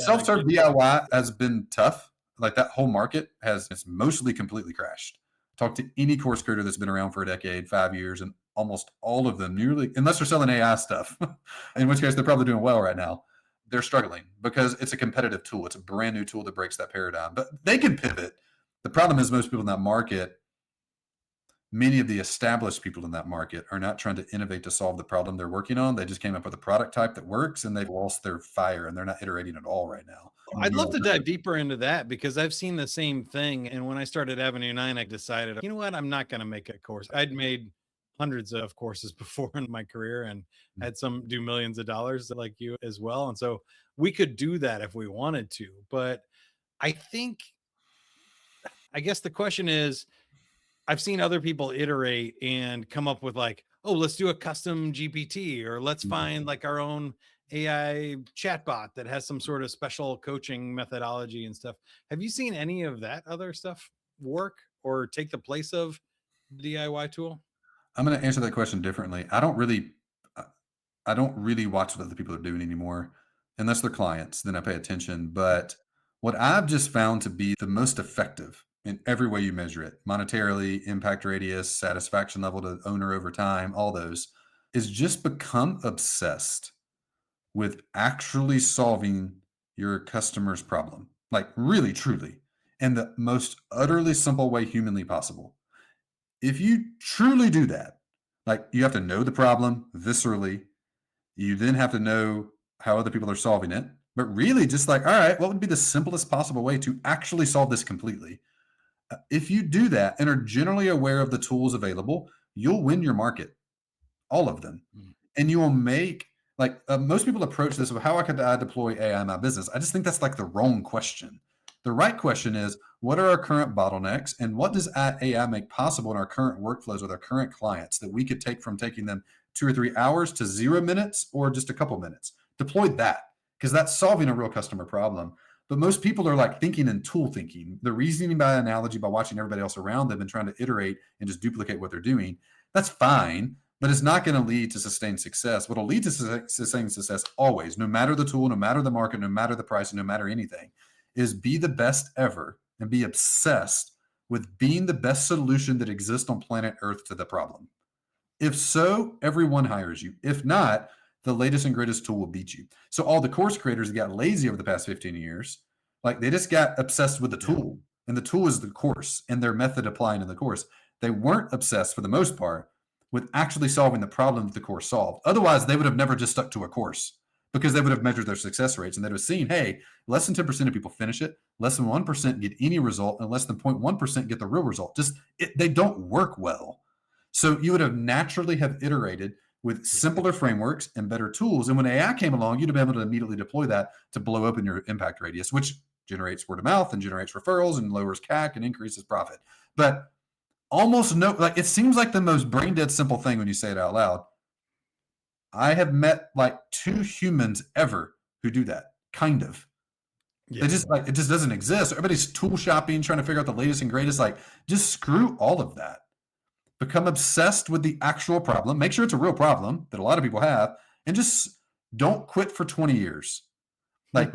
Self-serve DIY has been tough. Like that whole market it's mostly completely crashed. Talk to any course creator that's been around for a decade, 5 years, and almost all of them nearly, unless they're selling AI stuff, in which case they're probably doing well right now. They're struggling because it's a competitive tool. It's a brand new tool that breaks that paradigm, but they can pivot. The problem is most people in that market, many of the established people in that market are not trying to innovate to solve the problem they're working on. They just came up with a product type that works and they've lost their fire and they're not iterating at all right now. I'd love to dive deeper into that because I've seen the same thing. And when I started Avenue 9, I decided, you know what, I'm not going to make a course. I'd made hundreds of courses before in my career and had some do millions of dollars like you as well. And so we could do that if we wanted to. But I think, I guess the question is, I've seen other people iterate and come up with like, oh, let's do a custom GPT or let's find like our own AI chatbot that has some sort of special coaching methodology and stuff. Have you seen any of that other stuff work or take the place of the DIY tool? I'm going to answer that question differently. I don't really watch what other people are doing anymore, unless they're clients. Then I pay attention. But what I've just found to be the most effective in every way you measure it, monetarily, impact radius, satisfaction level to owner over time, all those, is just become obsessed with actually solving your customer's problem, like really, truly, in the most utterly simple way humanly possible. If you truly do that, like you have to know the problem viscerally, you then have to know how other people are solving it, but really just like, all right, what would be the simplest possible way to actually solve this completely? If you do that and are generally aware of the tools available, you'll win your market, all of them. Mm. And you will make most people approach this with how could I deploy AI in my business? I just think that's like the wrong question. The right question is, what are our current bottlenecks and what does AI make possible in our current workflows with our current clients that we could take from taking them 2 or 3 hours to 0 minutes or just a couple minutes? Deploy that because that's solving a real customer problem. But most people are like thinking in tool thinking. They're reasoning by analogy by watching everybody else around them and trying to iterate and just duplicate what they're doing. That's fine, but it's not going to lead to sustained success. What will lead to sustained success always, no matter the tool, no matter the market, no matter the price, no matter anything, is be the best ever and be obsessed with being the best solution that exists on planet Earth to the problem. If so, everyone hires you. If not, the latest and greatest tool will beat you. So all the course creators that got lazy over the past 15 years, like they just got obsessed with the tool, and the tool is the course and their method applying in the course. They weren't obsessed for the most part with actually solving the problem that the course solved. Otherwise, they would have never just stuck to a course because they would have measured their success rates and they'd have seen, hey, less than 10% of people finish it, less than 1% get any result, and less than 0.1% get the real result. They don't work well. So you would have naturally have iterated with simpler frameworks and better tools. And when AI came along, you'd have been able to immediately deploy that to blow open your impact radius, which generates word of mouth and generates referrals and lowers CAC and increases profit. But it seems like the most brain dead simple thing when you say it out loud. I have met like 2 humans ever who do that, kind of. Yeah. It just doesn't exist. Everybody's tool shopping, trying to figure out the latest and greatest. Like, just screw all of that. Become obsessed with the actual problem. Make sure it's a real problem that a lot of people have, and just don't quit for 20 years. Like,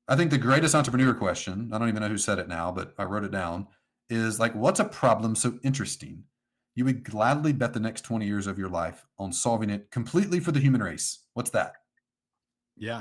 I think the greatest entrepreneur question, I don't even know who said it now, but I wrote it down, is like, what's a problem so interesting you would gladly bet the next 20 years of your life on solving it completely for the human race? What's that? Yeah.